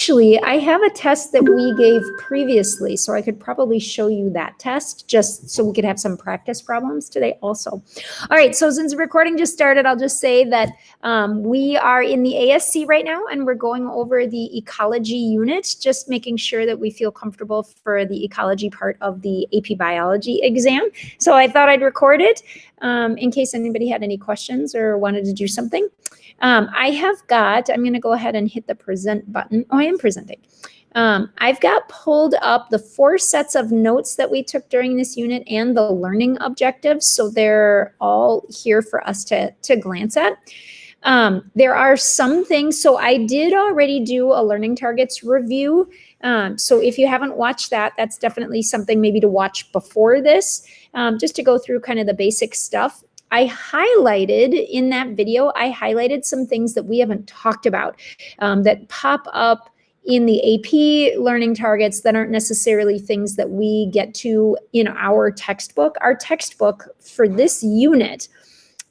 Actually, I have a test that we gave previously, so I could probably show you that test just so we could have some practice problems today also. All right, so since the recording just started, I'll just say that we are in the ASC right now, and we're going over the ecology unit, just making sure that we feel comfortable for the ecology part of the AP Biology exam. So I thought I'd record it in case anybody had any questions or wanted to do something. I'm going to go ahead and hit the present button. Oh, I am presenting. I've got pulled up the 4 sets of notes that we took during this unit and the learning objectives. So they're all here for us to glance at. There are some things, so I did already do a learning targets review. So if you haven't watched that, that's definitely something maybe to watch before this, just to go through kind of the basic stuff. I highlighted in that video, I highlighted some things that we haven't talked about that pop up in the AP learning targets that aren't necessarily things that we get to in our textbook. Our textbook for this unit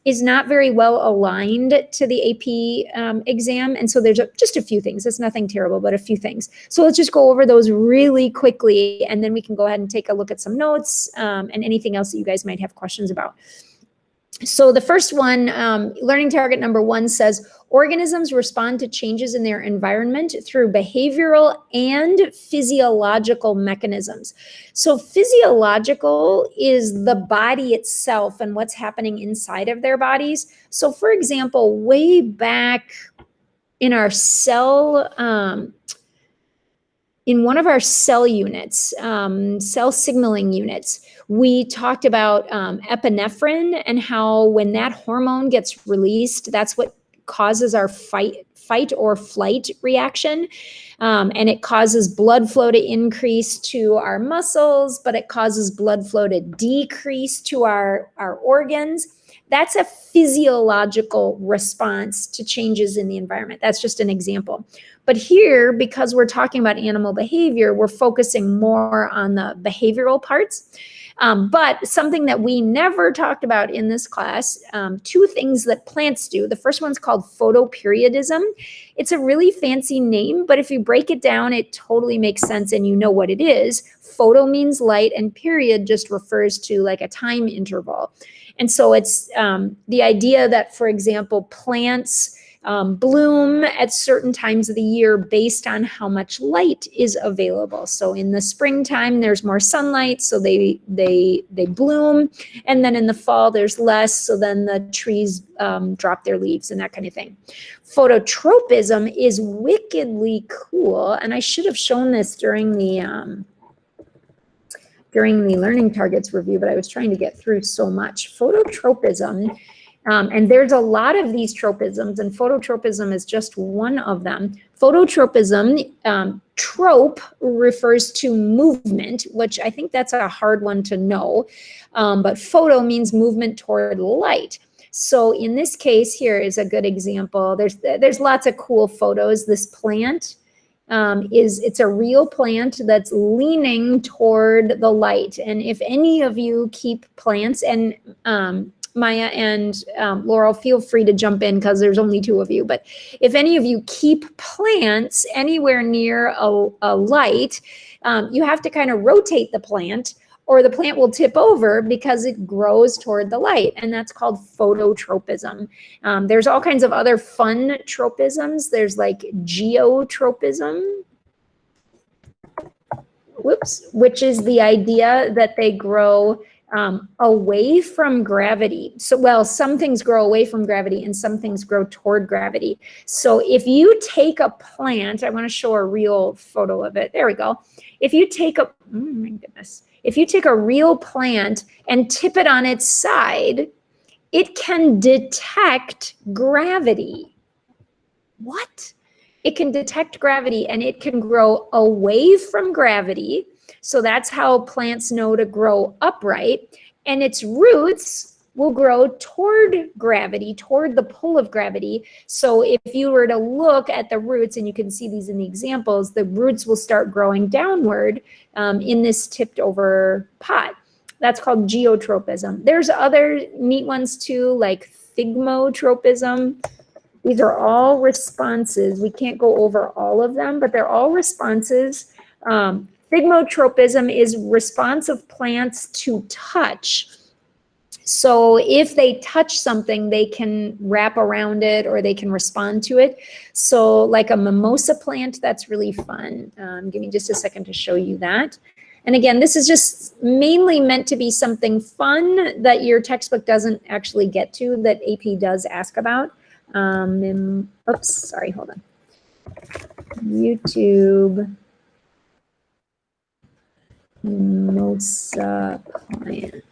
is not very well aligned to the AP exam. And so there's just a few things. It's nothing terrible, but a few things. So let's just go over those really quickly, and then we can go ahead and take a look at some notes and anything else that you guys might have questions about. So the first one, learning target number 1 says, organisms respond to changes in their environment through behavioral and physiological mechanisms. So physiological is the body itself and what's happening inside of their bodies. So for example, way back in our cell, in one of our cell units, cell signaling units, we talked about epinephrine and how when that hormone gets released, that's what causes our fight or flight reaction. And it causes blood flow to increase to our muscles, but it causes blood flow to decrease to our organs. That's a physiological response to changes in the environment. That's just an example. But here, because we're talking about animal behavior, we're focusing more on the behavioral parts. But something that we never talked about in this class, 2 things that plants do. The first one's called photoperiodism. It's a really fancy name, but if you break it down, it totally makes sense and you know what it is. Photo means light and period just refers to like a time interval. And so it's the idea that, for example, plants bloom at certain times of the year based on how much light is available. So in the springtime, there's more sunlight, so they bloom. And then in the fall, there's less, so then the trees drop their leaves and that kind of thing. Phototropism is wickedly cool. And I should have shown this during the learning targets review, but I was trying to get through so much. Phototropism, and there's a lot of these tropisms, and phototropism is just one of them. Phototropism, trop refers to movement, which I think that's a hard one to know, but photo means movement toward light. So in this case, here is a good example. There's lots of cool photos. This plant, it's a real plant that's leaning toward the light. And if any of you keep plants, and Maya and Laurel, feel free to jump in because there's only 2 of you, but if any of you keep plants anywhere near a light, you have to kind of rotate the plant, or the plant will tip over because it grows toward the light, and that's called phototropism. There's all kinds of other fun tropisms. There's like geotropism, which is the idea that they grow away from gravity. So, well, some things grow away from gravity and some things grow toward gravity. So if you take a plant, I want to show a real photo of it. There we go. If you take a, oh my goodness. If you take a real plant and tip it on its side, it can detect gravity. What? It can detect gravity, and it can grow away from gravity. So that's how plants know to grow upright. And its roots will grow toward gravity, toward the pull of gravity. So if you were to look at the roots, and you can see these in the examples, the roots will start growing downward in this tipped over pot. That's called geotropism. There's other neat ones too, like thigmotropism. These are all responses. We can't go over all of them, but they're all responses. Thigmotropism is response of plants to touch. So if they touch something, they can wrap around it or they can respond to it. So like a mimosa plant, that's really fun. Give me just a second to show you that. And again, this is just mainly meant to be something fun that your textbook doesn't actually get to, that AP does ask about. Oops, sorry, hold on. YouTube mimosa plant.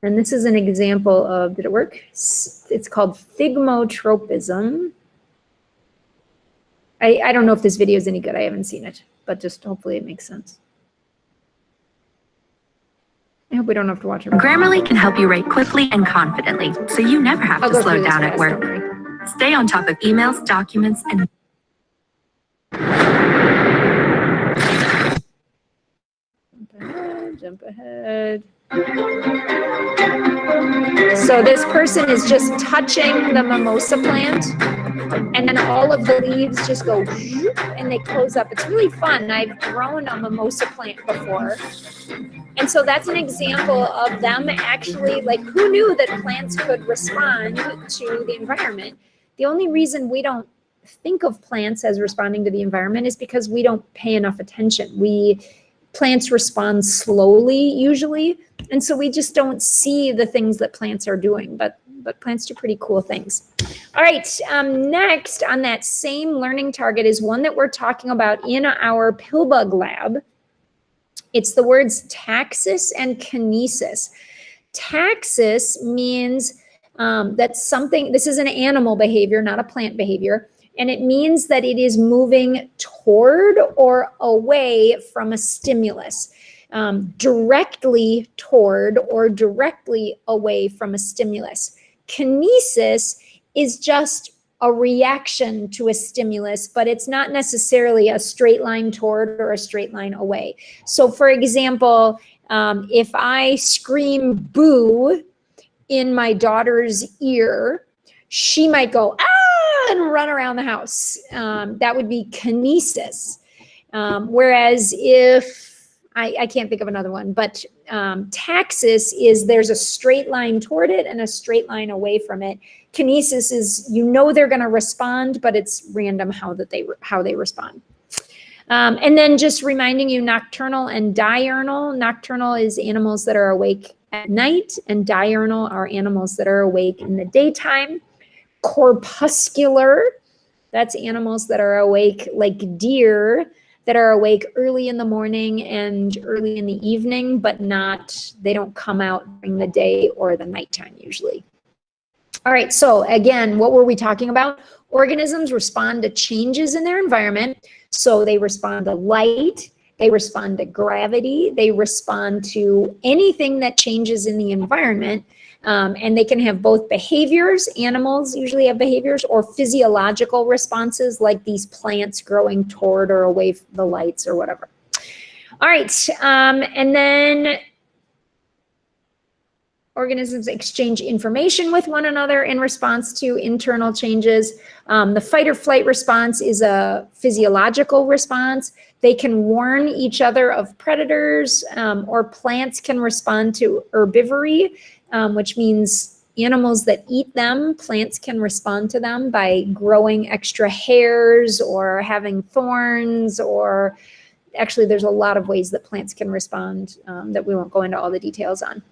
And this is an example of, did it work? It's called thigmotropism. I don't know if this video is any good. I haven't seen it, but just hopefully it makes sense. I hope we don't have to watch it. Grammarly can help you write quickly and confidently, so you never have to slow down at work. Stay on top of emails, documents, and jump ahead. So this person is just touching the mimosa plant, and then all of the leaves just go and they close up. It's really fun. I've grown a mimosa plant before. And so that's an example of them actually, like, who knew that plants could respond to the environment? The only reason we don't think of plants as responding to the environment is because we don't pay enough attention. Plants respond slowly usually, and so we just don't see the things that plants are doing, but plants do pretty cool things. All right, next on that same learning target is one that we're talking about in our pill bug lab. It's the words taxis and kinesis. Taxis means that something, this is an animal behavior, not a plant behavior, and it means that it is moving toward or away from a stimulus, directly toward or directly away from a stimulus. Kinesis is just a reaction to a stimulus, but it's not necessarily a straight line toward or a straight line away. So for example, if I scream boo in my daughter's ear, she might go, ah, and run around the house. That would be kinesis. Whereas if, I can't think of another one, but taxis is there's a straight line toward it and a straight line away from it. Kinesis is, you know, they're going to respond, but it's random how they respond. And then just reminding you, nocturnal and diurnal. Nocturnal is animals that are awake at night, and diurnal are animals that are awake in the daytime. Corpuscular, that's animals that are awake, like deer, that are awake early in the morning and early in the evening, but they don't come out during the day or the nighttime usually. All right, so again, what were we talking about? Organisms respond to changes in their environment. So they respond to light, they respond to gravity, they respond to anything that changes in the environment. And they can have both behaviors, animals usually have behaviors, or physiological responses like these plants growing toward or away from the lights or whatever. All right, and then organisms exchange information with one another in response to internal changes. The fight or flight response is a physiological response. They can warn each other of predators, or plants can respond to herbivory, which means animals that eat them. Plants can respond to them by growing extra hairs or having thorns, or actually there's a lot of ways that plants can respond that we won't go into all the details on.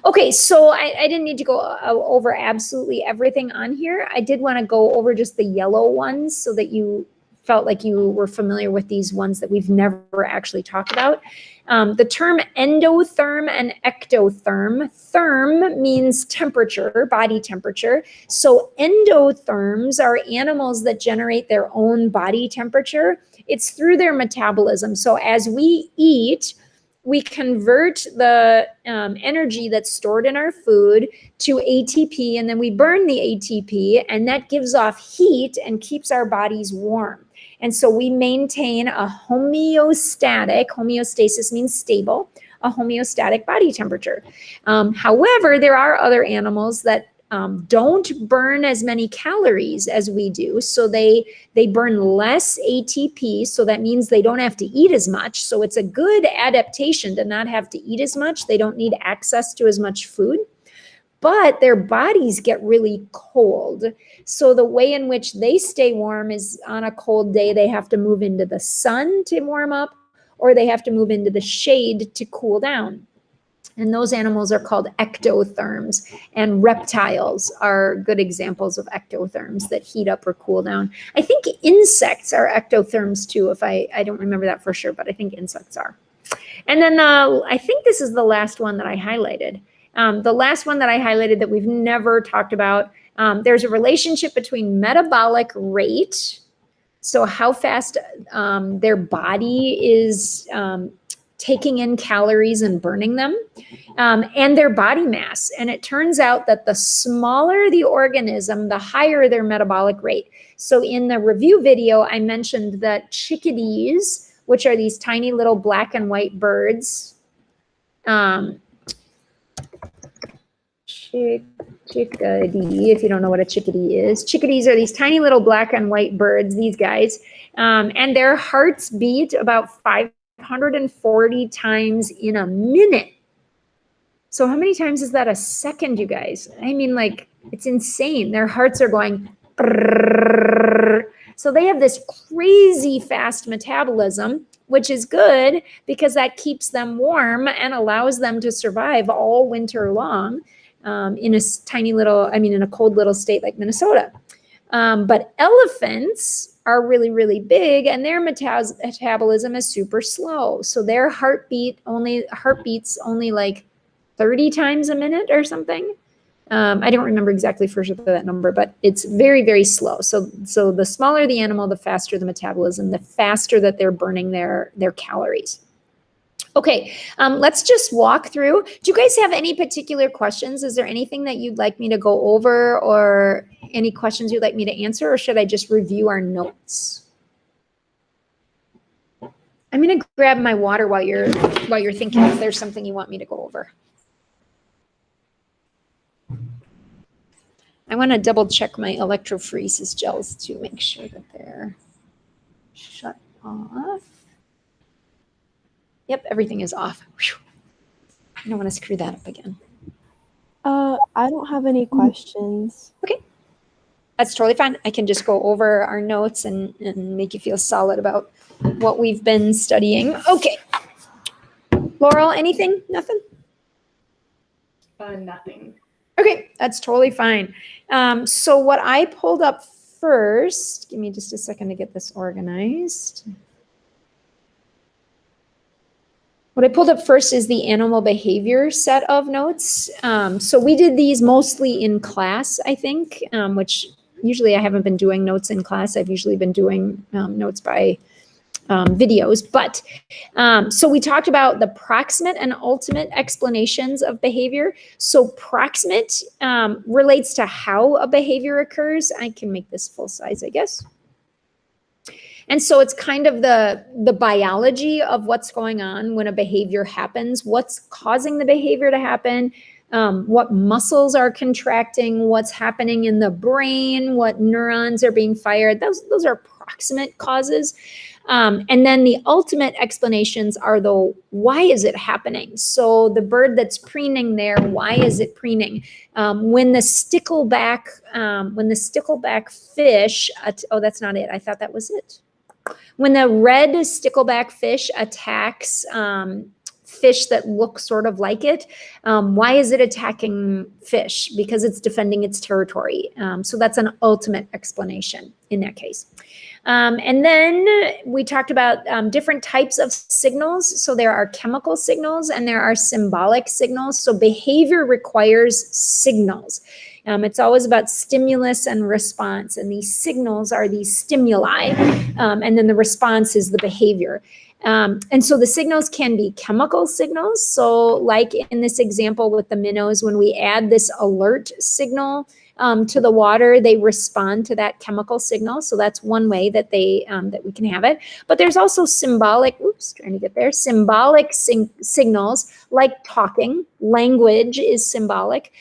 Okay, so I didn't need to go over absolutely everything on here. I did want to go over just the yellow ones so that you felt like you were familiar with these ones that we've never actually talked about. The term endotherm and ectotherm. Therm means temperature, body temperature. So endotherms are animals that generate their own body temperature. It's through their metabolism. So as we eat, we convert the energy that's stored in our food to ATP, and then we burn the ATP, and that gives off heat and keeps our bodies warm. And so we maintain a homeostasis means stable, a homeostatic body temperature. However, there are other animals that don't burn as many calories as we do. So they burn less ATP. So that means they don't have to eat as much. So it's a good adaptation to not have to eat as much. They don't need access to as much food. But their bodies get really cold. So the way in which they stay warm is on a cold day, they have to move into the sun to warm up, or they have to move into the shade to cool down. And those animals are called ectotherms, and reptiles are good examples of ectotherms that heat up or cool down. I think insects are ectotherms too, if I don't remember that for sure, but I think insects are. And then I think this is the last one that I highlighted. The last one that I highlighted that we've never talked about, there's a relationship between metabolic rate, so how fast their body is taking in calories and burning them, and their body mass. And it turns out that the smaller the organism, the higher their metabolic rate. So in the review video, I mentioned that chickadees, which are these tiny little black and white birds, chickadee, if you don't know what a chickadee is. Chickadees are these tiny little black and white birds, these guys, and their hearts beat about 540 times in a minute. So how many times is that a second, you guys? I mean, like, it's insane. Their hearts are going. So they have this crazy fast metabolism, which is good because that keeps them warm and allows them to survive all winter long. In a tiny little, in a cold little state like Minnesota. But elephants are really, really big, and their metabolism is super slow. So their heartbeats only like 30 times a minute or something. I don't remember exactly for sure that number, but it's very, very slow. So the smaller the animal, the faster the metabolism, the faster that they're burning their calories. Okay, let's just walk through. Do you guys have any particular questions? Is there anything that you'd like me to go over, or any questions you'd like me to answer, or should I just review our notes? I'm going to grab my water while you're thinking if there's something you want me to go over. I want to double check my electrophoresis gels to make sure that they're shut off. Yep, everything is off. Whew. I don't want to screw that up again. I don't have any questions. Okay, that's totally fine. I can just go over our notes and make you feel solid about what we've been studying. Okay. Laurel, anything? Nothing? Nothing. Okay, that's totally fine. So what I pulled up first, give me just a second to get this organized. What I pulled up first is the animal behavior set of notes. So we did these mostly in class, I think, which usually I haven't been doing notes in class. I've usually been doing notes by videos. But so we talked about the proximate and ultimate explanations of behavior. So proximate relates to how a behavior occurs. I can make this full size, I guess. And so it's kind of the biology of what's going on when a behavior happens, what's causing the behavior to happen, what muscles are contracting, what's happening in the brain, what neurons are being fired. Those are proximate causes. And then the ultimate explanations are the why is it happening? So the bird that's preening there, why is it preening? When the stickleback fish, oh, that's not it. I thought that was it. When the red stickleback fish attacks fish that look sort of like it, why is it attacking fish? Because it's defending its territory. So that's an ultimate explanation in that case. And then we talked about different types of signals. So there are chemical signals and there are symbolic signals. So behavior requires signals. It's always about stimulus and response, and these signals are these stimuli, and then the response is the behavior. And so the signals can be chemical signals. So like in this example with the minnows, when we add this alert signal, to the water, they respond to that chemical signal. So that's one way that they that we can have it. But there's also symbolic, symbolic signals like talking. Language is symbolic.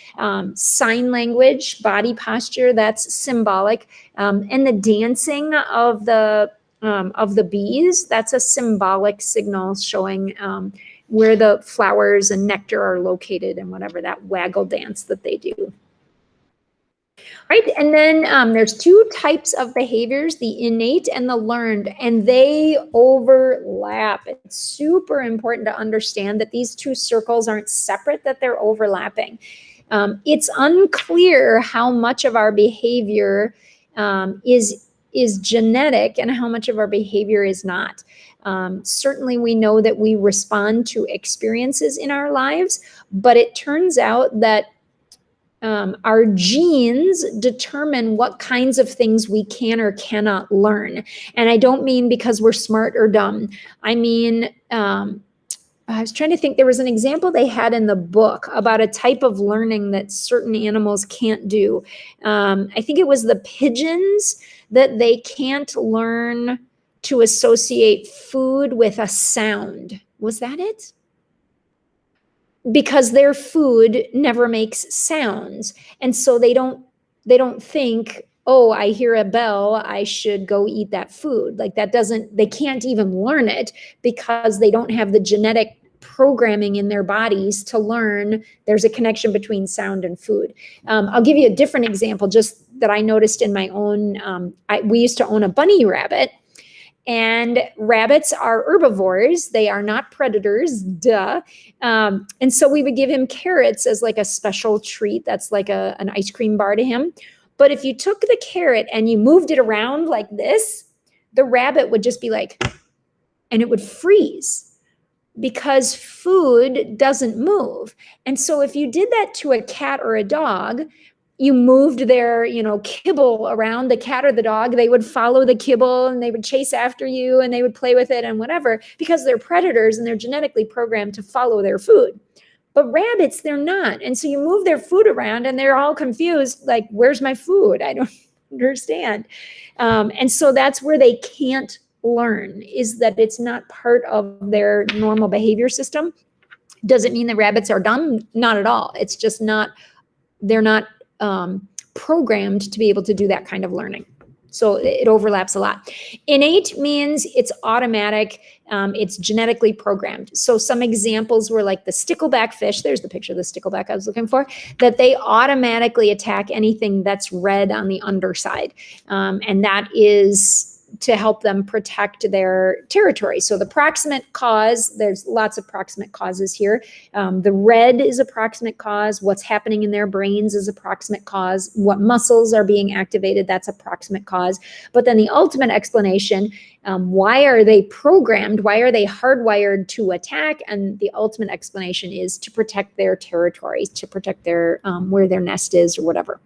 Sign language, body posture, that's symbolic. And the dancing of the bees, that's a symbolic signal showing where the flowers and nectar are located and whatever, that waggle dance that they do. Right, and then there's two types of behaviors, the innate and the learned, and they overlap. It's super important to understand that these two circles aren't separate, that they're overlapping. It's unclear how much of our behavior is genetic and how much of our behavior is not. Certainly we know that we respond to experiences in our lives, but it turns out that our genes determine what kinds of things we can or cannot learn. And I don't mean because we're smart or dumb. I mean, I was trying to think, there was an example they had in the book about a type of learning that certain animals can't do. I think it was the pigeons, that they can't learn to associate food with a sound. Was that it? Because their food never makes sounds. And so they don't think, oh, I hear a bell, I should go eat that food. Like that they can't even learn it because they don't have the genetic programming in their bodies to learn there's a connection between sound and food. I'll give you a different example just that I noticed in my own, we used to own a bunny rabbit. And rabbits are herbivores. They are not predators, duh. And so we would give him carrots as like a special treat. That's like an ice cream bar to him. But if you took the carrot and you moved it around like this, the rabbit would just be like, and it would freeze because food doesn't move. And so if you did that to a cat or a dog, you moved their, kibble around the cat or the dog, they would follow the kibble and they would chase after you and they would play with it and whatever, because they're predators and they're genetically programmed to follow their food. But rabbits, they're not. And so you move their food around and they're all confused, like, where's my food? I don't understand. And so that's where they can't learn, is that it's not part of their normal behavior system. Does it mean that rabbits are dumb? Not at all. It's just they're not programmed to be able to do that kind of learning. So it overlaps a lot. Innate means it's automatic, it's genetically programmed. So some examples were like the stickleback fish, there's the picture of the stickleback I was looking for, that they automatically attack anything that's red on the underside. And that is to help them protect their territory. So the proximate cause, there's lots of proximate causes here. The red is a proximate cause. What's happening in their brains is a proximate cause. What muscles are being activated, that's a proximate cause. But then the ultimate explanation, why are they programmed? Why are they hardwired to attack? And the ultimate explanation is to protect their territory, to protect their where their nest is or whatever.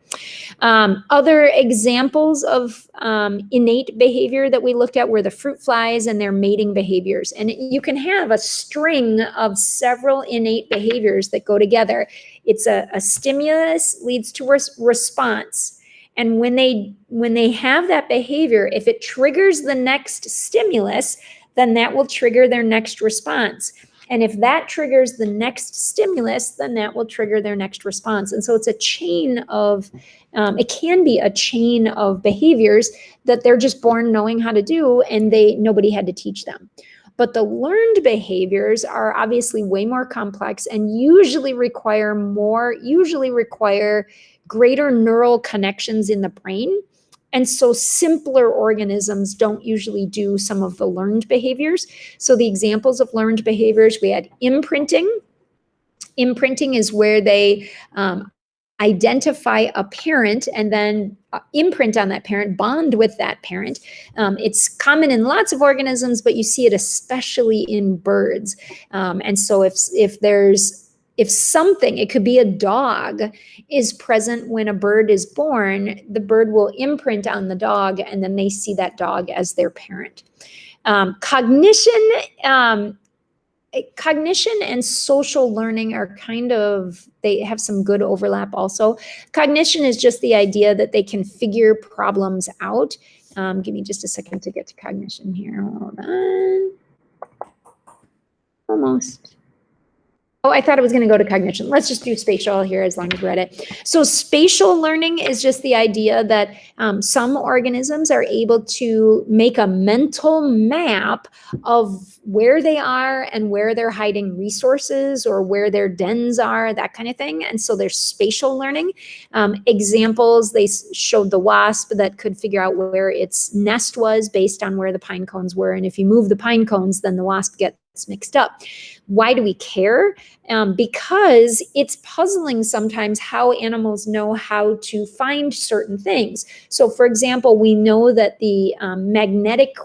Other examples of innate behavior that we looked at were the fruit flies and their mating behaviors. And you can have a string of several innate behaviors that go together. It's a stimulus leads to response. And when they have that behavior, if it triggers the next stimulus, then that will trigger their next response. And if that triggers the next stimulus, then that will trigger their next response. And so it's a chain of, it can be a chain of behaviors that they're just born knowing how to do, and nobody had to teach them. But the learned behaviors are obviously way more complex and usually require greater neural connections in the brain. And so simpler organisms don't usually do some of the learned behaviors. So the examples of learned behaviors, we had imprinting. Imprinting is where they identify a parent and then imprint on that parent, bond with that parent. It's common in lots of organisms, but you see it especially in birds. And so if something, it could be a dog, is present when a bird is born, the bird will imprint on the dog and then they see that dog as their parent. Cognition cognition and social learning are they have some good overlap also. Cognition is just the idea that they can figure problems out. Give me just a second to get to cognition here. Hold on. Almost. Oh, I thought it was going to go to cognition. Let's just do spatial here as long as we're at it. So spatial learning is just the idea that some organisms are able to make a mental map of where they are and where they're hiding resources or where their dens are, that kind of thing. And so there's spatial learning. Examples, they showed the wasp that could figure out where its nest was based on where the pine cones were. And if you move the pine cones, then the wasp gets mixed up. Why do we care? Because it's puzzling sometimes how animals know how to find certain things. So for example, we know that the magnetic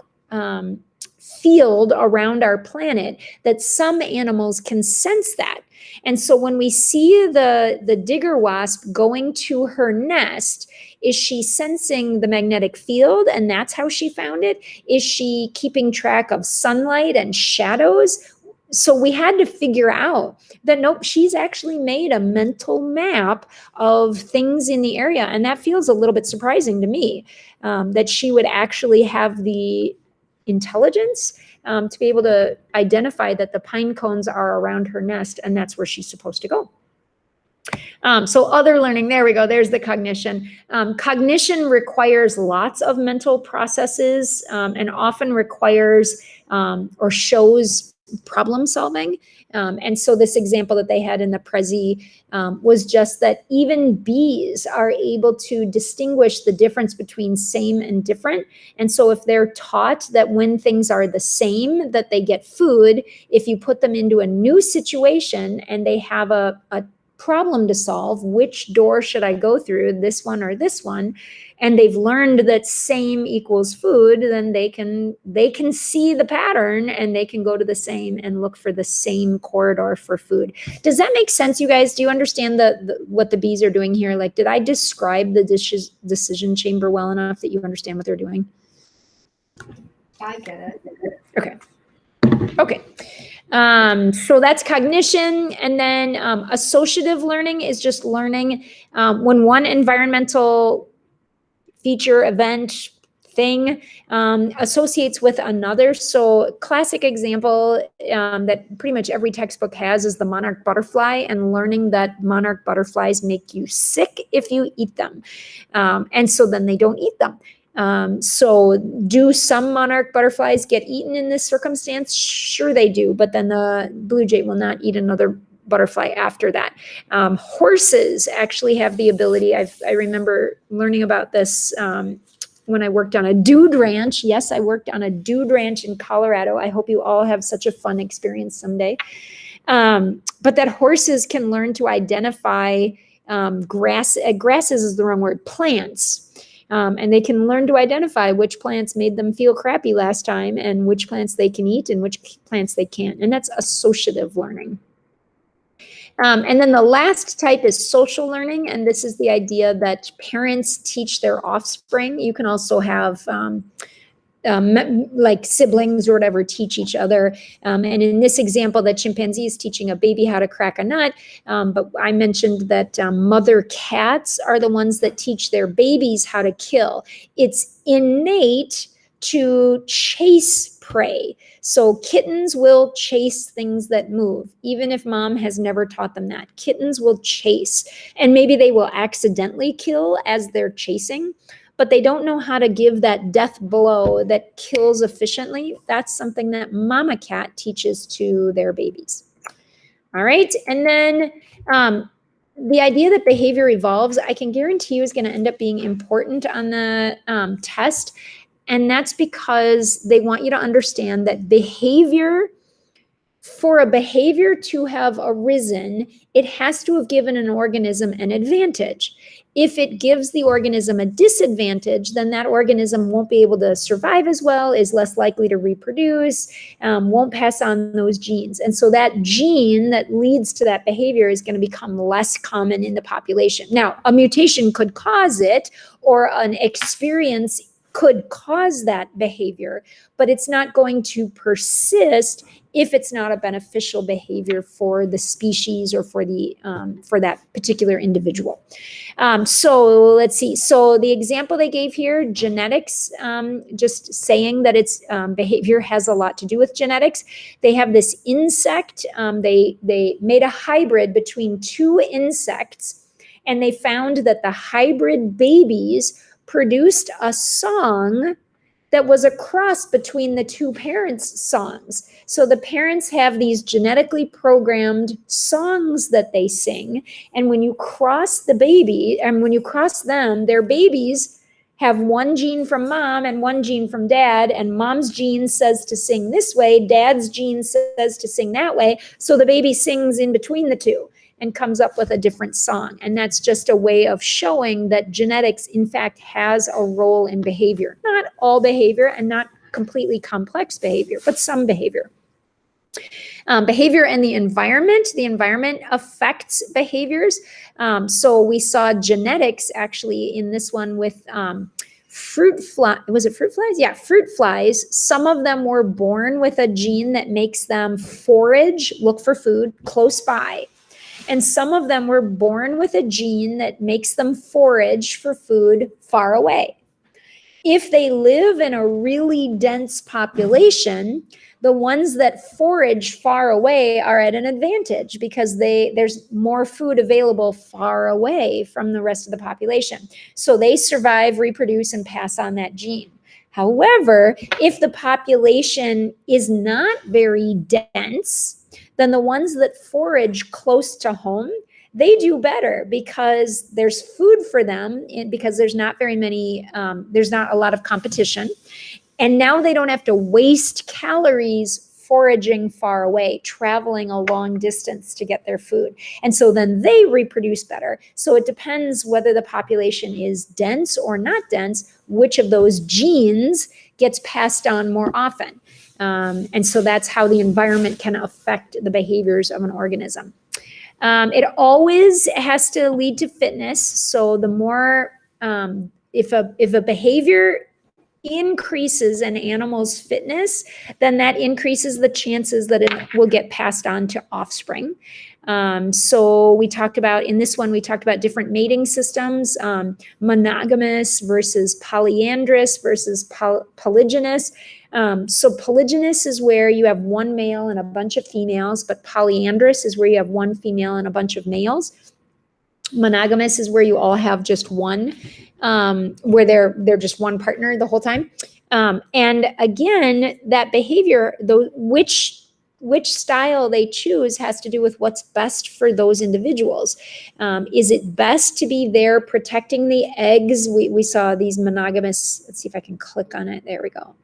field around our planet, that some animals can sense that. And so when we see the digger wasp going to her nest, is she sensing the magnetic field and that's how she found it? Is she keeping track of sunlight and shadows? So we had to figure out that nope, she's actually made a mental map of things in the area. And that feels a little bit surprising to me, that she would actually have the intelligence to be able to identify that the pine cones are around her nest and that's where she's supposed to go. So other learning, there we go, there's the cognition. Cognition requires lots of mental processes and often requires or shows problem solving. And so this example that they had in the Prezi was just that even bees are able to distinguish the difference between same and different. And so if they're taught that when things are the same, that they get food, if you put them into a new situation and they have a problem to solve, which door should I go through, this one or this one, and they've learned that same equals food, then they can see the pattern and they can go to the same and look for the same corridor for food. Does that make sense, you guys? Do you understand what the bees are doing here? Like, did I describe the decision chamber well enough that you understand what they're doing? I get it. Okay. Okay. So that's cognition. And then associative learning is just learning when one environmental feature, event, thing associates with another. So classic example that pretty much every textbook has is the monarch butterfly, and learning that monarch butterflies make you sick if you eat them. And so then they don't eat them. So do some monarch butterflies get eaten in this circumstance? Sure they do, but then the blue jay will not eat another butterfly after that. Horses actually have the ability, I remember learning about this when I worked on a dude ranch. Yes, I worked on a dude ranch in Colorado. I hope you all have such a fun experience someday. But that horses can learn to identify grasses is the wrong word, plants. And they can learn to identify which plants made them feel crappy last time and which plants they can eat and which plants they can't. And that's associative learning. And then the last type is social learning. And this is the idea that parents teach their offspring. You can also have like siblings or whatever teach each other. And in this example, the chimpanzee is teaching a baby how to crack a nut. But I mentioned that mother cats are the ones that teach their babies how to kill. It's innate to chase prey. So kittens will chase things that move, even if mom has never taught them that. Kittens will chase, and maybe they will accidentally kill as they're chasing, but they don't know how to give that death blow that kills efficiently. That's something that mama cat teaches to their babies. All right, and then the idea that behavior evolves, I can guarantee you is going to end up being important on the test. And that's because they want you to understand that behavior, for a behavior to have arisen, it has to have given an organism an advantage. If it gives the organism a disadvantage, then that organism won't be able to survive as well, is less likely to reproduce, won't pass on those genes. And so that gene that leads to that behavior is going to become less common in the population. Now, a mutation could cause it, or an experience could cause that behavior, but it's not going to persist if it's not a beneficial behavior for the species or for that particular individual. So let's see. So the example they gave here, genetics, just saying that its behavior has a lot to do with genetics. They have this insect. They made a hybrid between two insects, and they found that the hybrid babies produced a song that was a cross between the two parents' songs. So the parents have these genetically programmed songs that they sing, and when you cross the baby, and when you cross them, their babies have one gene from mom and one gene from dad, and mom's gene says to sing this way, dad's gene says to sing that way, so the baby sings in between the two and comes up with a different song. And that's just a way of showing that genetics, in fact, has a role in behavior. Not all behavior and not completely complex behavior, but some behavior. Behavior and the environment affects behaviors. So we saw genetics actually in this one with fruit flies. Was it fruit flies? Yeah, fruit flies. Some of them were born with a gene that makes them forage, look for food close by. And some of them were born with a gene that makes them forage for food far away. If they live in a really dense population, the ones that forage far away are at an advantage because there's more food available far away from the rest of the population. So they survive, reproduce, and pass on that gene. However, if the population is not very dense, then the ones that forage close to home, they do better because there's food for them, because there's not very many, there's not a lot of competition. And now they don't have to waste calories foraging far away, traveling a long distance to get their food. And so then they reproduce better. So it depends whether the population is dense or not dense, which of those genes gets passed on more often. And so that's how the environment can affect the behaviors of an organism. It always has to lead to fitness. So the more, if a behavior increases an animal's fitness, then that increases the chances that it will get passed on to offspring. So we talked about, in this one, we talked about different mating systems, monogamous versus polyandrous versus polygynous. So polygynous is where you have one male and a bunch of females, but polyandrous is where you have one female and a bunch of males. Monogamous is where you all have just one, where they're just one partner the whole time. And again, that behavior, which style they choose has to do with what's best for those individuals. Is it best to be there protecting the eggs? We saw these monogamous, let's see if I can click on it. There we go.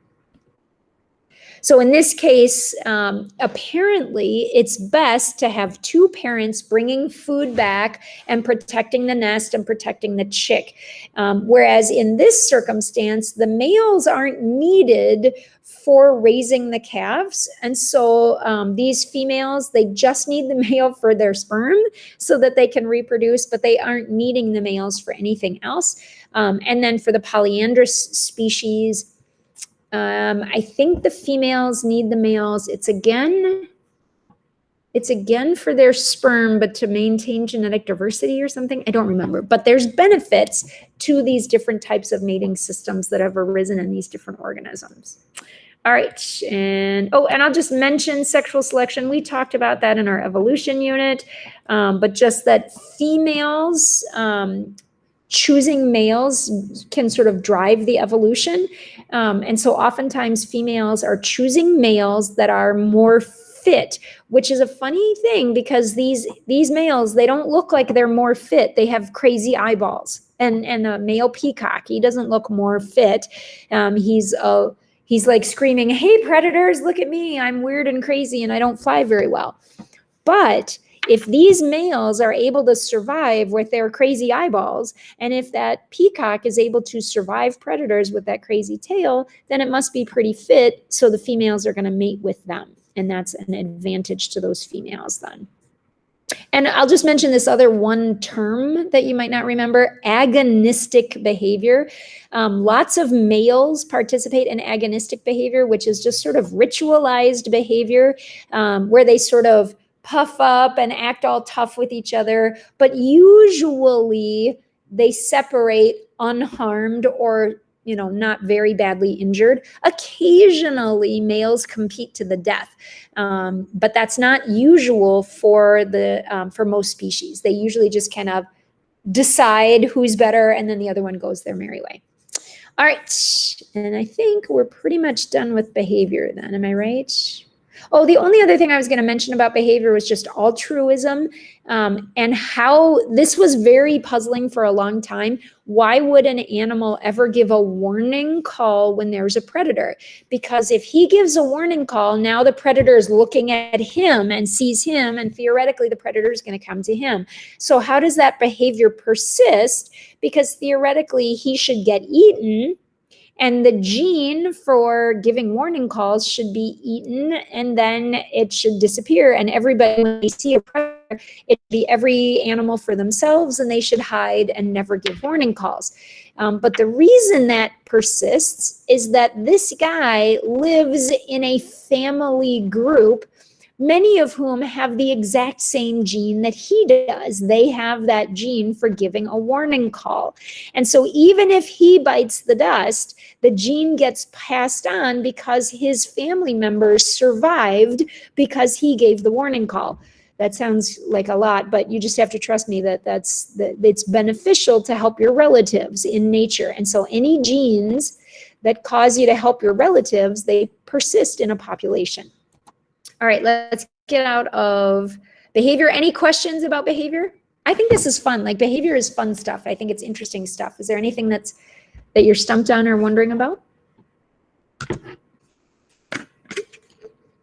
So in this case, apparently it's best to have two parents bringing food back and protecting the nest and protecting the chick. Whereas in this circumstance, the males aren't needed for raising the calves. And so these females, they just need the male for their sperm so that they can reproduce, but they aren't needing the males for anything else. And then for the polyandrous species, I think the females need the males. It's again for their sperm, but to maintain genetic diversity or something. I don't remember, but there's benefits to these different types of mating systems that have arisen in these different organisms. All right, and I'll just mention sexual selection. We talked about that in our evolution unit, but just that females choosing males can sort of drive the evolution. And so oftentimes females are choosing males that are more fit, which is a funny thing because these males, they don't look like they're more fit. They have crazy eyeballs. And the male peacock, he doesn't look more fit. He's like screaming, "Hey predators, look at me. I'm weird and crazy and I don't fly very well." But if these males are able to survive with their crazy eyeballs, and if that peacock is able to survive predators with that crazy tail, then it must be pretty fit. So the females are going to mate with them. And that's an advantage to those females then. And I'll just mention this other one term that you might not remember, agonistic behavior. Lots of males participate in agonistic behavior, which is just sort of ritualized behavior, where they sort of puff up and act all tough with each other, but usually they separate unharmed or not very badly injured. Occasionally, males compete to the death, but that's not usual for most species. They usually just kind of decide who's better, and then the other one goes their merry way. All right, and I think we're pretty much done with behavior then, am I right? Oh, the only other thing I was going to mention about behavior was just altruism, and how this was very puzzling for a long time. Why would an animal ever give a warning call when there's a predator? Because if he gives a warning call, now the predator is looking at him and sees him, and theoretically the predator is going to come to him. So how does that behavior persist? Because theoretically he should get eaten, and the gene for giving warning calls should be eaten, and then it should disappear. And everybody, when they see a predator, it should be every animal for themselves, and they should hide and never give warning calls. But the reason that persists is that this guy lives in a family group, many of whom have the exact same gene that he does. They have that gene for giving a warning call. And so even if he bites the dust, the gene gets passed on because his family members survived because he gave the warning call. That sounds like a lot, but you just have to trust me that it's beneficial to help your relatives in nature. And so any genes that cause you to help your relatives, they persist in a population. All right, let's get out of behavior. Any questions about behavior? I think this is fun. Like, behavior is fun stuff. I think it's interesting stuff. Is there anything that you're stumped on or wondering about?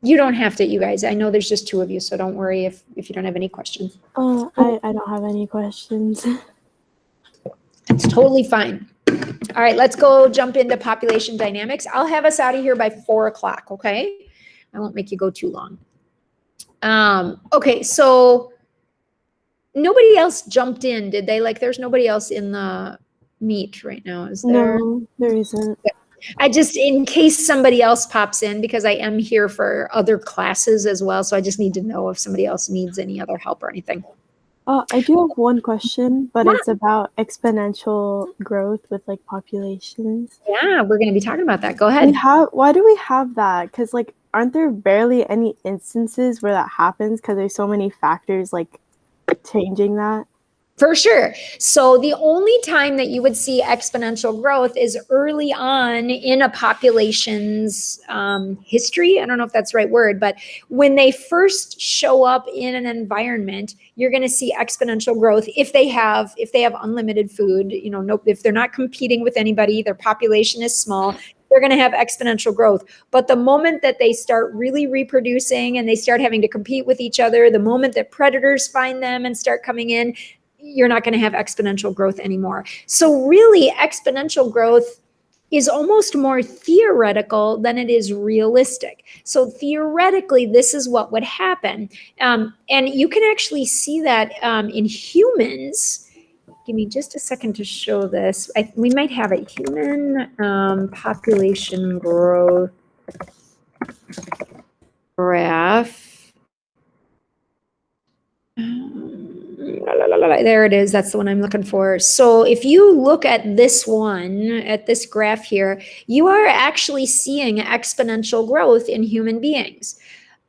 You don't have to, you guys. I know there's just two of you, so don't worry if you don't have any questions. Oh, I don't have any questions. It's totally fine. All right, let's go jump into population dynamics. I'll have us out of here by 4 o'clock, okay? I won't make you go too long. Okay, so nobody else jumped in, did they? Like, there's nobody else in the meet right now, is there? No, there isn't. I just, in case somebody else pops in, because I am here for other classes as well, so I just need to know if somebody else needs any other help or anything. I do have one question, but it's about exponential growth with like populations. Yeah, we're going to be talking about that. Go ahead. Why do we have that? Because like, aren't there barely any instances where that happens because there's so many factors like changing that? For sure. So the only time that you would see exponential growth is early on in a population's history. I don't know if that's the right word, but when they first show up in an environment, you're going to see exponential growth if they have unlimited food. If they're not competing with anybody, their population is small, they're going to have exponential growth. But the moment that they start really reproducing and they start having to compete with each other, the moment that predators find them and start coming in, you're not going to have exponential growth anymore. So really, exponential growth is almost more theoretical than it is realistic. So theoretically, this is what would happen. And you can actually see that in humans. Give me just a second to show this. We might have a human population growth graph. There it is. That's the one I'm looking for. So if you look at this one, at this graph here, you are actually seeing exponential growth in human beings,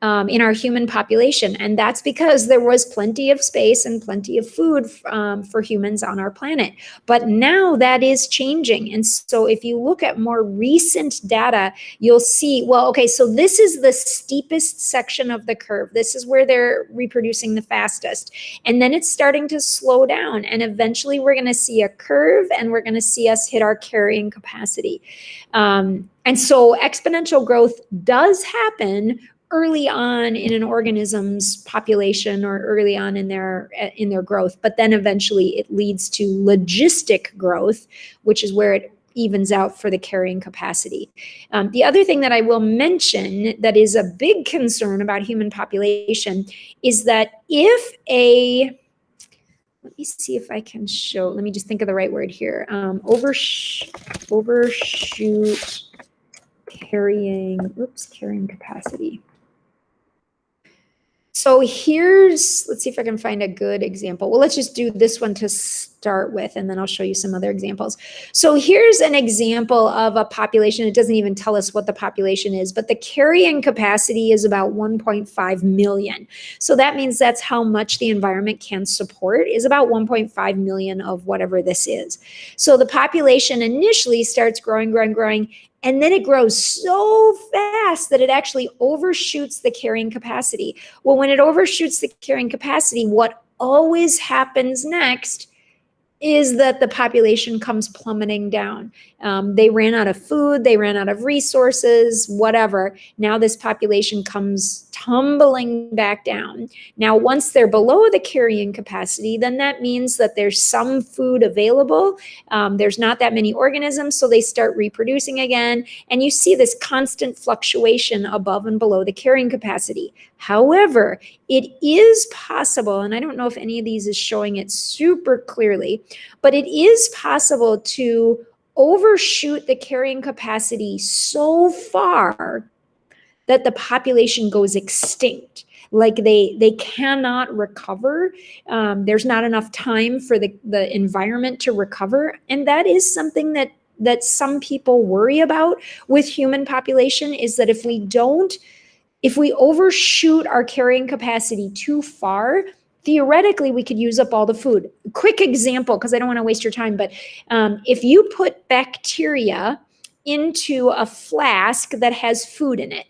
in our human population. And that's because there was plenty of space and plenty of food for humans on our planet. But now that is changing. And so if you look at more recent data, you'll see, well, okay, so this is the steepest section of the curve. This is where they're reproducing the fastest. And then it's starting to slow down. And eventually we're going to see a curve and we're going to see us hit our carrying capacity. And so exponential growth does happen early on in an organism's population or early on in their growth, but then eventually it leads to logistic growth, which is where it evens out for the carrying capacity. The other thing that I will mention that is a big concern about human population is that if let me see if I can show, let me just think of the right word here. Overshoot carrying capacity. So here's, let's see if I can find a good example. Well, let's just do this one to start with, and then I'll show you some other examples. So here's an example of a population. It doesn't even tell us what the population is, but the carrying capacity is about 1.5 million. So that means that's how much the environment can support, is about 1.5 million of whatever this is. So the population initially starts growing, and then it grows so fast that it actually overshoots the carrying capacity. Well, when it overshoots the carrying capacity, what always happens next is that the population comes plummeting down. They ran out of food, they ran out of resources, whatever. Now this population comes tumbling back down. Now, once they're below the carrying capacity, then that means that there's some food available. There's not that many organisms, so they start reproducing again. And you see this constant fluctuation above and below the carrying capacity. However, it is possible, and I don't know if any of these is showing it super clearly, but it is possible to overshoot the carrying capacity so far that the population goes extinct. Like they cannot recover. There's not enough time for the environment to recover. And that is something that some people worry about with human population, is that if we overshoot our carrying capacity too far, theoretically, we could use up all the food. Quick example, because I don't want to waste your time, but if you put bacteria into a flask that has food in it,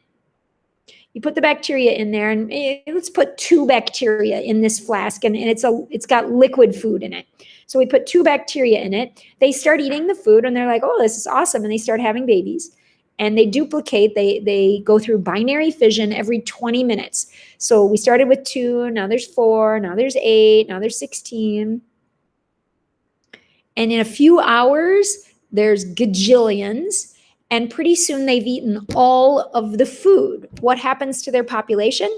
you put the bacteria in there, and let's put 2 bacteria in this flask, and it's got liquid food in it. So we put 2 bacteria in it. They start eating the food, and they're like, oh, this is awesome, and they start having babies. And they duplicate, they go through binary fission every 20 minutes. So we started with 2, now there's 4, now there's 8, now there's 16. And in a few hours, there's gajillions. And pretty soon they've eaten all of the food. What happens to their population?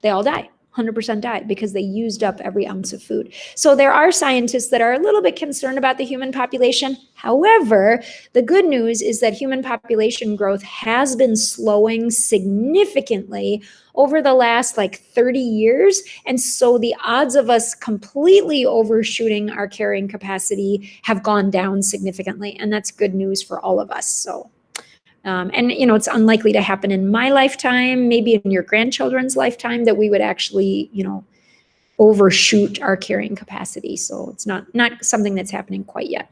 They all die. 100% die because they used up every ounce of food. So there are scientists that are a little bit concerned about the human population. However, the good news is that human population growth has been slowing significantly over the last 30 years. And so the odds of us completely overshooting our carrying capacity have gone down significantly. And that's good news for all of us. So and it's unlikely to happen in my lifetime, maybe in your grandchildren's lifetime, that we would actually, overshoot our carrying capacity. So it's not something that's happening quite yet.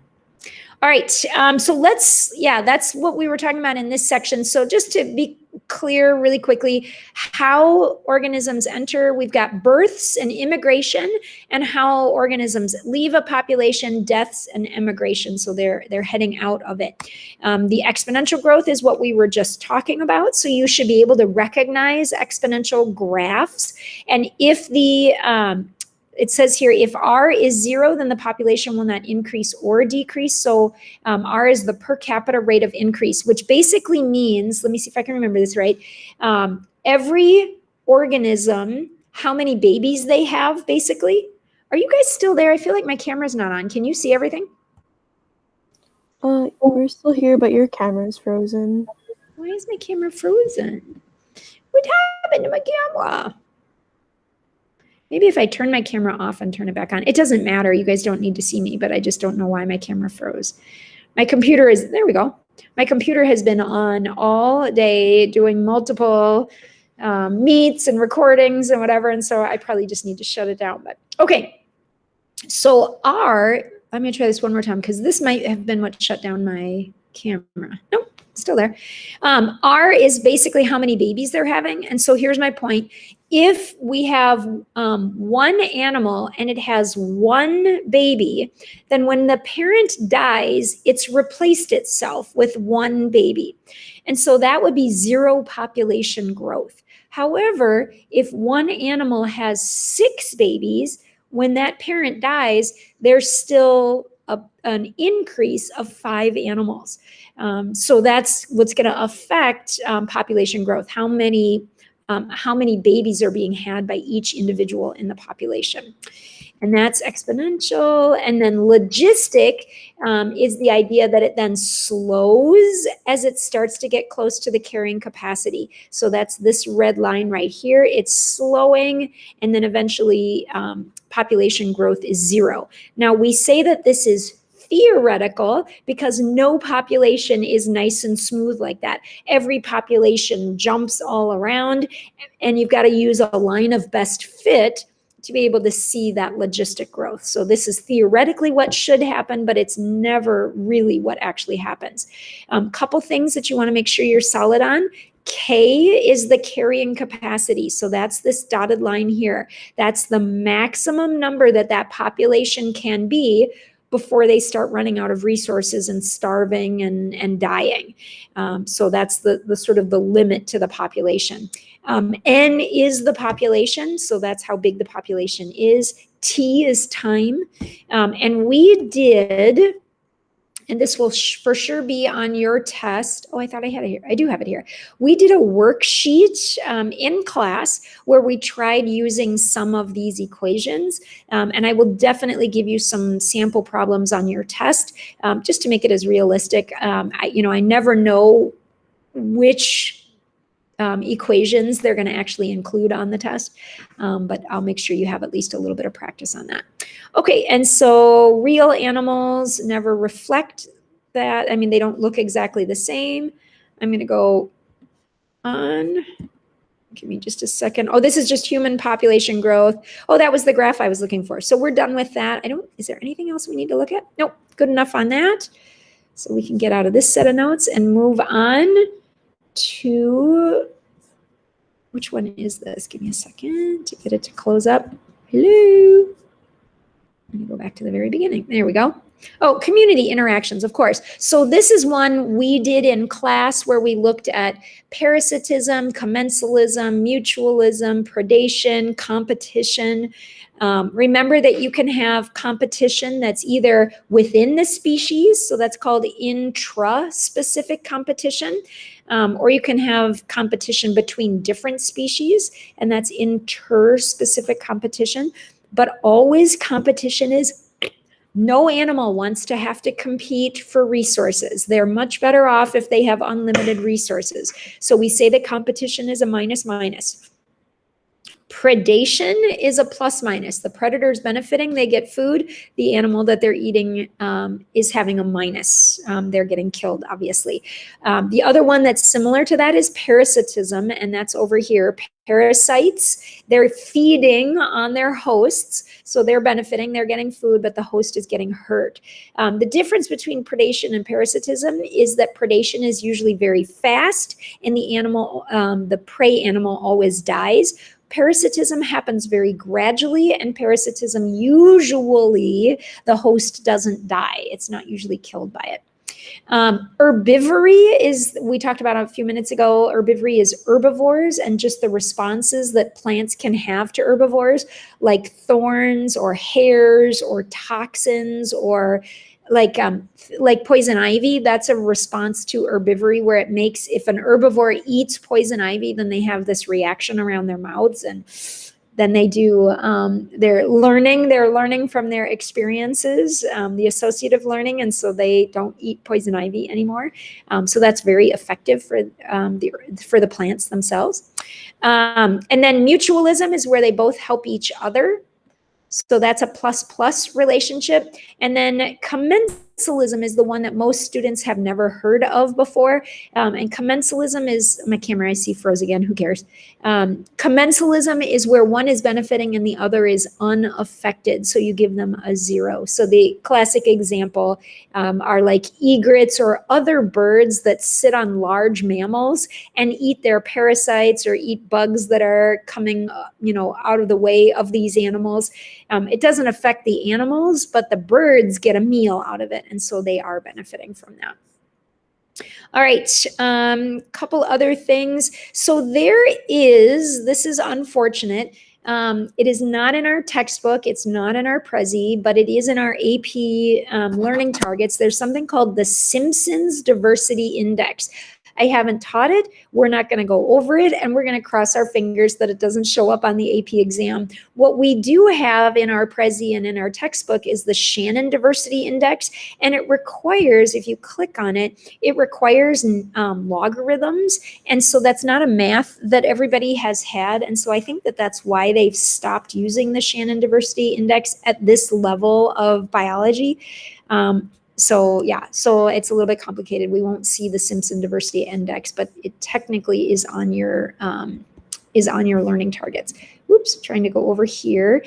All right, so that's what we were talking about in this section. So just to be clear really quickly, how organisms enter, we've got births and immigration, and how organisms leave a population, deaths and emigration. So they're heading out of it. The exponential growth is what we were just talking about. So you should be able to recognize exponential graphs. And if it says here, if R is 0, then the population will not increase or decrease. So R is the per capita rate of increase, which basically means, let me see if I can remember this right, every organism, how many babies they have, basically. Are you guys still there? I feel like my camera's not on. Can you see everything? We're still here, but your camera's frozen. Why is my camera frozen? What happened to my camera? Maybe if I turn my camera off and turn it back on. It doesn't matter. You guys don't need to see me, but I just don't know why my camera froze. My computer is, there we go. My computer has been on all day doing multiple meets and recordings and whatever. And so I probably just need to shut it down. But okay. So R, I'm going to try this one more time because this might have been what shut down my camera. Nope, still there. R is basically how many babies they're having. And so here's my point. If we have one animal and it has one baby, then when the parent dies, it's replaced itself with one baby. And so that would be 0 population growth. However, if one animal has 6 babies, when that parent dies, there's still an increase of 5 animals. So that's what's going to affect population growth. How many babies are being had by each individual in the population. And that's exponential. And then logistic is the idea that it then slows as it starts to get close to the carrying capacity. So that's this red line right here. It's slowing, and then eventually population growth is 0. Now we say that this is theoretical because no population is nice and smooth like that. Every population jumps all around, and you've got to use a line of best fit to be able to see that logistic growth. So this is theoretically what should happen, but it's never really what actually happens. Couple things that you want to make sure you're solid on. K is the carrying capacity. So that's this dotted line here. That's the maximum number that population can be before they start running out of resources and starving and dying. So that's the sort of the limit to the population. N is the population, so that's how big the population is. T is time. And we did, and this will for sure be on your test. Oh, I thought I had it here. I do have it here. We did a worksheet in class where we tried using some of these equations. And I will definitely give you some sample problems on your test just to make it as realistic. I never know which equations they're going to actually include on the test, but I'll make sure you have at least a little bit of practice on that. Okay, and so real animals never reflect that. I mean, they don't look exactly the same. I'm going to go on. Give me just a second. Oh, this is just human population growth. Oh, that was the graph I was looking for. So we're done with that. Is there anything else we need to look at? Nope, good enough on that. So we can get out of this set of notes and move on to, which one is this? Give me a second to get it to close up. Hello. Let me go back to the very beginning. There we go. Oh, community interactions, of course. So this is one we did in class where we looked at parasitism, commensalism, mutualism, predation, competition. Remember that you can have competition that's either within the species, so that's called intra-specific competition, or you can have competition between different species, and that's inter-specific competition. But always competition is, no animal wants to have to compete for resources. They're much better off if they have unlimited resources. So we say that competition is a minus. Predation is a plus minus. The predator is benefiting, they get food. The animal that they're eating is having a minus. They're getting killed, obviously. The other one that's similar to that is parasitism, and that's over here. Parasites, they're feeding on their hosts, so they're benefiting, they're getting food, but the host is getting hurt. The difference between predation and parasitism is that predation is usually very fast, and the animal, the prey animal always dies. Parasitism happens very gradually, and parasitism usually the host doesn't die. It's not usually killed by it. Herbivory is, we talked about a few minutes ago, herbivory is herbivores and just the responses that plants can have to herbivores, like thorns or hairs or toxins or like poison ivy. That's a response to herbivory where it makes, if an herbivore eats poison ivy, then they have this reaction around their mouths, and then they do, they're learning from their experiences, the associative learning, and so they don't eat poison ivy anymore. So that's very effective for the plants themselves. And then mutualism is where they both help each other. So that's a plus-plus relationship. And then commensalism is the one that most students have never heard of before. And commensalism is, my camera I see froze again, who cares? Commensalism is where one is benefiting and the other is unaffected. So you give them a 0. So the classic example are like egrets or other birds that sit on large mammals and eat their parasites or eat bugs that are coming, out of the way of these animals. It doesn't affect the animals, but the birds get a meal out of it, and so they are benefiting from that. All right, couple other things. So this is unfortunate, It is not in our textbook. It's not in our Prezi, but it is in our AP learning targets. There's something called the Simpson's Diversity Index. I haven't taught it. We're not going to go over it, and we're going to cross our fingers that it doesn't show up on the AP exam. What we do have in our Prezi and in our textbook is the Shannon Diversity Index, and it requires, if you click on it, it requires logarithms, and so that's not a math that everybody has had, and so I think that that's why they've stopped using the Shannon Diversity Index at this level of biology. So yeah, so it's a little bit complicated. We won't see the Simpson Diversity Index, but it technically is on your learning targets. Oops, trying to go over here.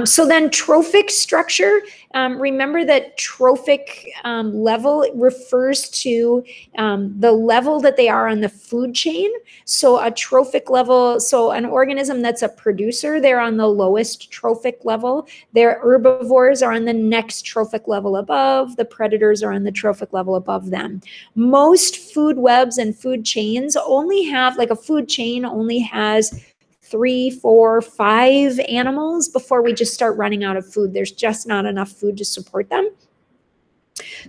So then trophic structure, remember that trophic level refers to the level that they are on the food chain. So a trophic level, so an organism that's a producer, they're on the lowest trophic level. Their herbivores are on the next trophic level above. The predators are on the trophic level above them. Most food webs and food chains only have, like a food chain only has 3, 4, 5 animals before we just start running out of food. There's just not enough food to support them.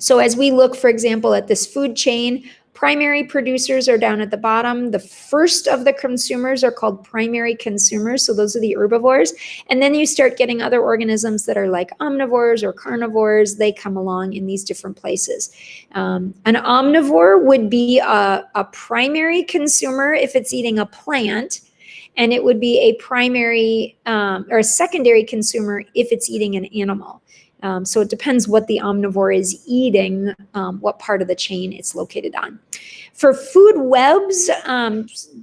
So as we look, for example, at this food chain, primary producers are down at the bottom. The first of the consumers are called primary consumers. So those are the herbivores. And then you start getting other organisms that are like omnivores or carnivores. They come along in these different places. An omnivore would be a primary consumer if it's eating a plant, and it would be a primary or a secondary consumer if it's eating an animal. So it depends what the omnivore is eating, what part of the chain it's located on. For food webs,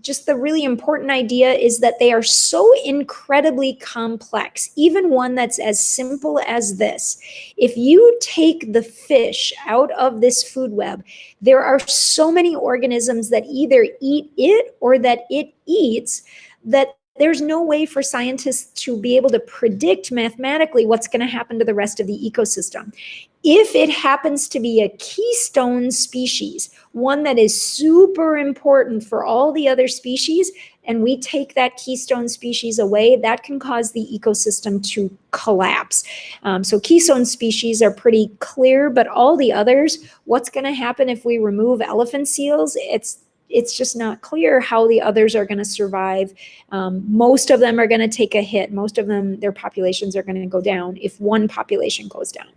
just the really important idea is that they are so incredibly complex, even one that's as simple as this. If you take the fish out of this food web, there are so many organisms that either eat it or that it eats that there's no way for scientists to be able to predict mathematically what's going to happen to the rest of the ecosystem. If it happens to be a keystone species, one that is super important for all the other species, and we take that keystone species away, that can cause the ecosystem to collapse. So keystone species are pretty clear, but all the others, what's going to happen if we remove elephant seals? It's just not clear how the others are going to survive. Most of them are going to take a hit. Most of them, their populations are going to go down if one population goes down.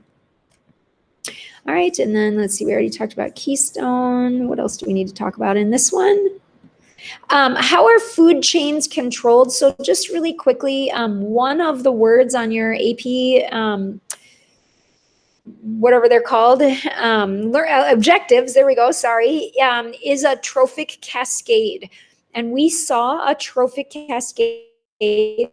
All right, and then let's see, we already talked about keystone. What else do we need to talk about in this one? How are food chains controlled? So just really quickly, one of the words on your AP whatever they're called, objectives, there we go, sorry, is a trophic cascade. And we saw a trophic cascade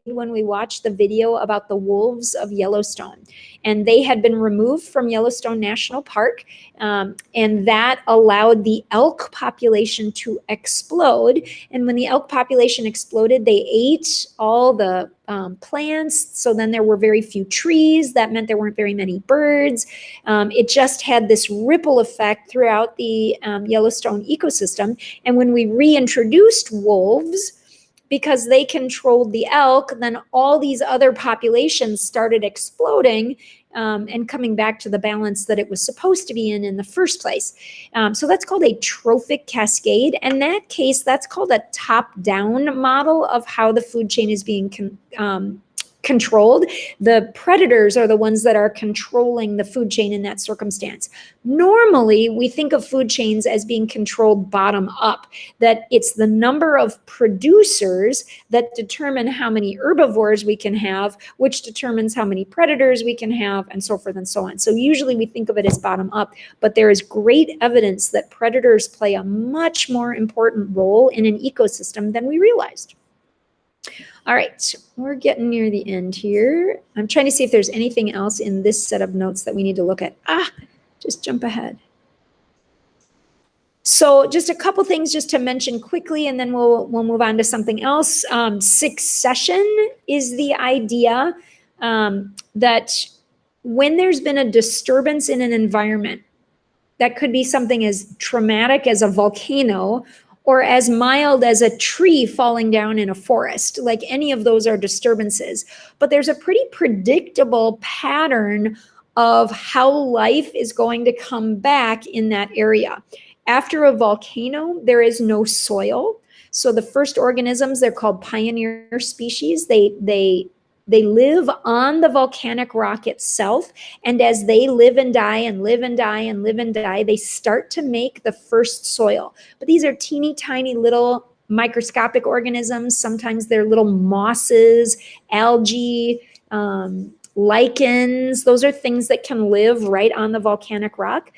when we watched the video about the wolves of Yellowstone. And they had been removed from Yellowstone National Park, and that allowed the elk population to explode. And when the elk population exploded, they ate all the plants. So then there were very few trees. That meant there weren't very many birds. It just had this ripple effect throughout the Yellowstone ecosystem. And when we reintroduced wolves, because they controlled the elk, then all these other populations started exploding and coming back to the balance that it was supposed to be in the first place. So that's called a trophic cascade. In that case, that's called a top-down model of how the food chain is being controlled. The predators are the ones that are controlling the food chain in that circumstance. Normally, we think of food chains as being controlled bottom up, that it's the number of producers that determine how many herbivores we can have, which determines how many predators we can have, and so forth and so on. So usually we think of it as bottom up, but there is great evidence that predators play a much more important role in an ecosystem than we realized. All right, we're getting near the end here. I'm trying to see if there's anything else in this set of notes that we need to look at. Just jump ahead. So just a couple things just to mention quickly, and then we'll move on to something else. Succession is the idea that when there's been a disturbance in an environment, that could be something as traumatic as a volcano, or as mild as a tree falling down in a forest. Like any of those are disturbances. But there's a pretty predictable pattern of how life is going to come back in that area. After a volcano, there is no soil. So the first organisms, they're called pioneer species. They live on the volcanic rock itself. And as they live and die and live and die and live and die, they start to make the first soil. But these are teeny tiny little microscopic organisms. Sometimes they're little mosses, algae, lichens. Those are things that can live right on the volcanic rock.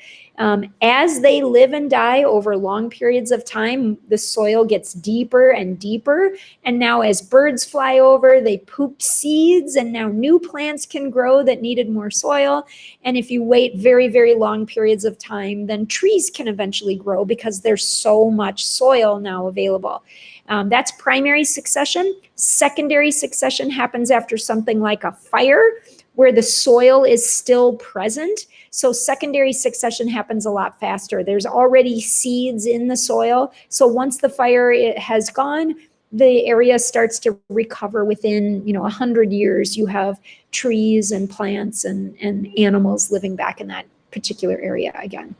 As they live and die over long periods of time, the soil gets deeper and deeper. And now as birds fly over, they poop seeds, and now new plants can grow that needed more soil. And if you wait very, very long periods of time, then trees can eventually grow because there's so much soil now available. That's primary succession. Secondary succession happens after something like a fire, where the soil is still present. So secondary succession happens a lot faster. There's already seeds in the soil. So once the fire has gone, the area starts to recover within 100 years. You have trees and plants and animals living back in that particular area again.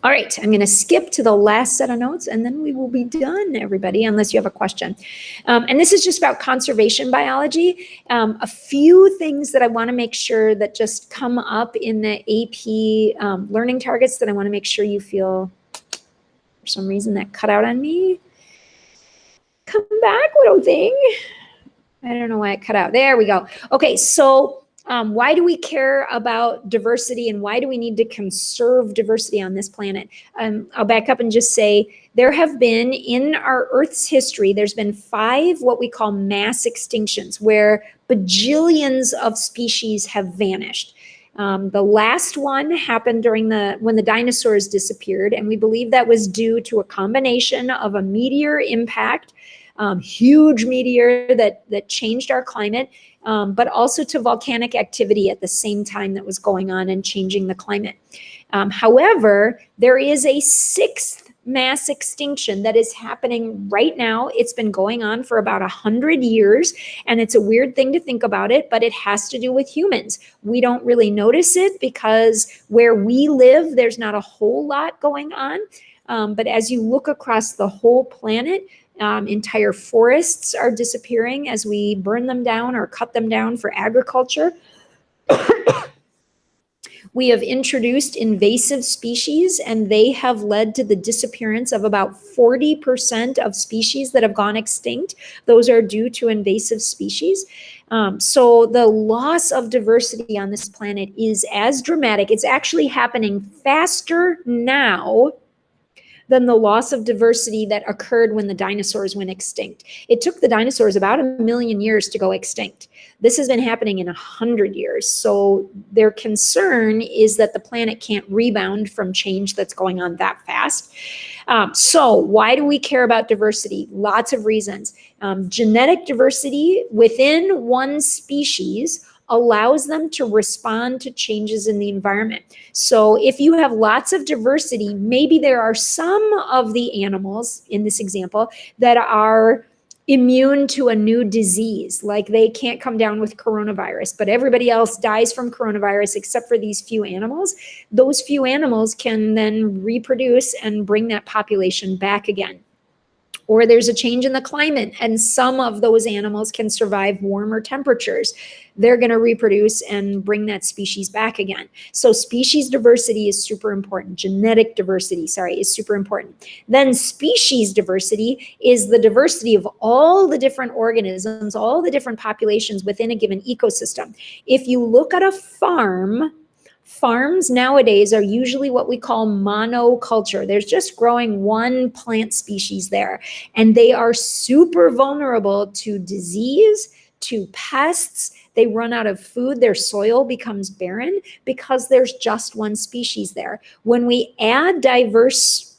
All right, I'm going to skip to the last set of notes, and then we will be done, everybody, unless you have a question. And this is just about conservation biology. A few things that I want to make sure that just come up in the AP learning targets that I want to make sure you feel. For some reason that cut out on me. Come back, little thing. I don't know why it cut out. There we go. Okay, so why do we care about diversity, and why do we need to conserve diversity on this planet? I'll back up and just say there have been, in our Earth's history, there's been 5 what we call mass extinctions, where bajillions of species have vanished. The last one happened when the dinosaurs disappeared, and we believe that was due to a combination of a meteor impact, huge meteor that changed our climate, but also to volcanic activity at the same time that was going on and changing the climate. However, there is a 6th mass extinction that is happening right now. It's been going on for about 100 years, and it's a weird thing to think about it, but it has to do with humans. We don't really notice it because where we live, there's not a whole lot going on. But as you look across the whole planet, entire forests are disappearing as we burn them down or cut them down for agriculture. We have introduced invasive species, and they have led to the disappearance of about 40% of species that have gone extinct. Those are due to invasive species. So the loss of diversity on this planet is as dramatic. It's actually happening faster now than the loss of diversity that occurred when the dinosaurs went extinct. It took the dinosaurs about 1 million years to go extinct. This has been happening in 100 years. So their concern is that the planet can't rebound from change that's going on that fast. So why do we care about diversity? Lots of reasons. Genetic diversity within one species allows them to respond to changes in the environment. So if you have lots of diversity, maybe there are some of the animals in this example that are immune to a new disease, like they can't come down with coronavirus, but everybody else dies from coronavirus except for these few animals. Those few animals can then reproduce and bring that population back again. Or there's a change in the climate, and some of those animals can survive warmer temperatures. They're going to reproduce and bring that species back again. So species diversity is super important. Genetic diversity, is super important. Then species diversity is the diversity of all the different organisms, all the different populations within a given ecosystem. If you look at a farm, farms nowadays are usually what we call monoculture. There's just growing one plant species there, and they are super vulnerable to disease, to pests. They run out of food. Their soil becomes barren because there's just one species there. When we add diverse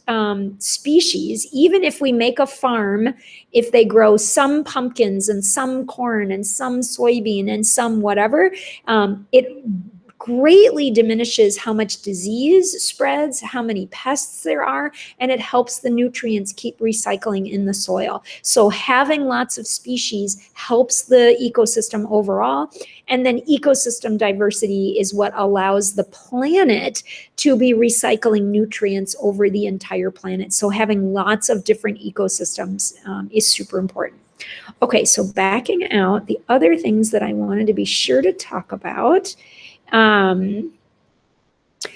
species, even if we make a farm, if they grow some pumpkins and some corn and some soybean and some whatever, it greatly diminishes how much disease spreads, how many pests there are, and it helps the nutrients keep recycling in the soil. So having lots of species helps the ecosystem overall. And then ecosystem diversity is what allows the planet to be recycling nutrients over the entire planet. So having lots of different ecosystems is super important. Okay, so backing out, the other things that I wanted to be sure to talk about.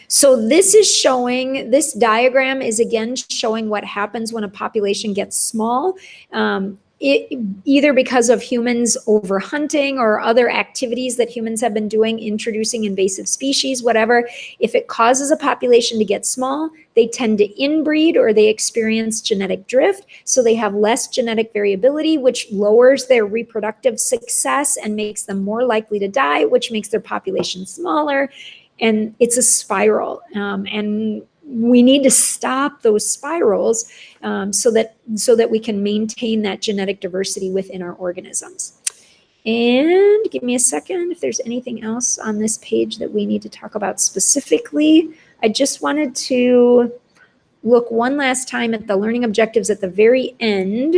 So this is showing, this diagram is again showing what happens when a population gets small. Either because of humans overhunting or other activities that humans have been doing, introducing invasive species, whatever. If it causes a population to get small, they tend to inbreed or they experience genetic drift. So they have less genetic variability, which lowers their reproductive success and makes them more likely to die, which makes their population smaller. And it's a spiral. And we need to stop those spirals so that we can maintain that genetic diversity within our organisms. And give me a second if there's anything else on this page that we need to talk about specifically. I just wanted to look one last time at the learning objectives at the very end.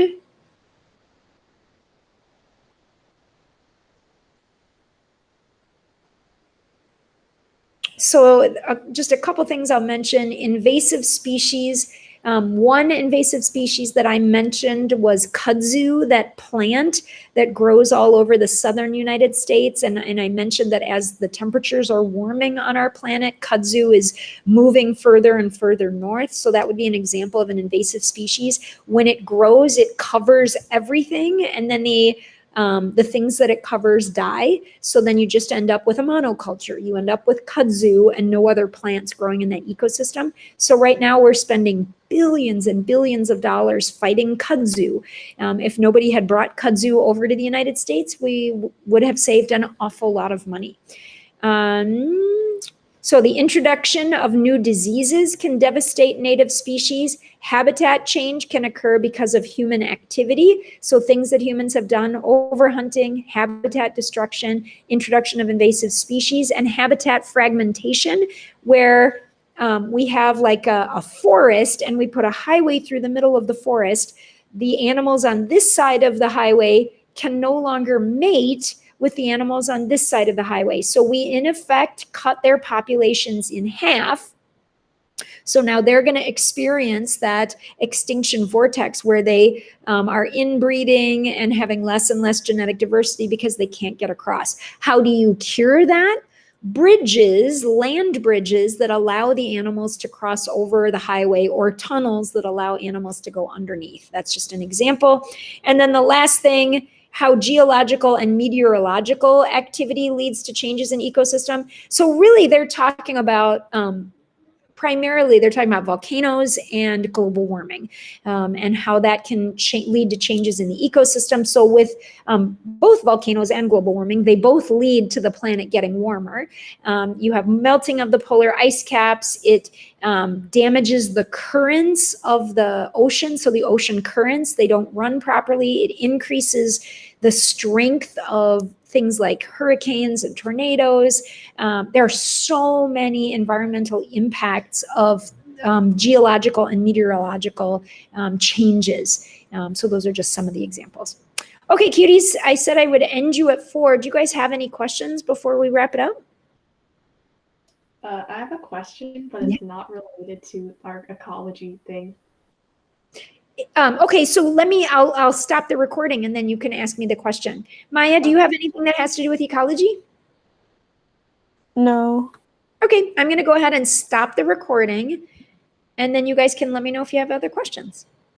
So just a couple things I'll mention. Invasive species. One invasive species that I mentioned was kudzu, that plant that grows all over the southern United States. And I mentioned that as the temperatures are warming on our planet, kudzu is moving further and further north. So that would be an example of an invasive species. When it grows, it covers everything, and then the things that it covers die. So then you just end up with a monoculture. You end up with kudzu and no other plants growing in that ecosystem. So right now we're spending billions and billions of dollars fighting kudzu. If nobody had brought kudzu over to the United States, we would have saved an awful lot of money. So the introduction of new diseases can devastate native species. Habitat change can occur because of human activity. So things that humans have done, overhunting, habitat destruction, introduction of invasive species, and habitat fragmentation, where we have like a forest and we put a highway through the middle of the forest. The animals on this side of the highway can no longer mate with the animals on this side of the highway. So we, in effect, cut their populations in half. So now they're going to experience that extinction vortex where they are inbreeding and having less and less genetic diversity because they can't get across. How do you cure that? Bridges, land bridges that allow the animals to cross over the highway, or tunnels that allow animals to go underneath. That's just an example. And then the last thing, how geological and meteorological activity leads to changes in ecosystem. So really they're talking about, primarily they're talking about volcanoes and global warming, and how that can lead to changes in the ecosystem. So with both volcanoes and global warming, they both lead to the planet getting warmer. You have melting of the polar ice caps. It damages the currents of the ocean. So the ocean currents, they don't run properly. It increases the strength of things like hurricanes and tornadoes. There are so many environmental impacts of geological and meteorological changes. So those are just some of the examples. Okay, cuties, I said I would end you at 4. Do you guys have any questions before we wrap it up? I have a question, but it's not related to our ecology thing. Okay, so I'll stop the recording and then you can ask me the question. Maya, do you have anything that has to do with ecology? No. Okay, I'm going to go ahead and stop the recording, and then you guys can let me know if you have other questions.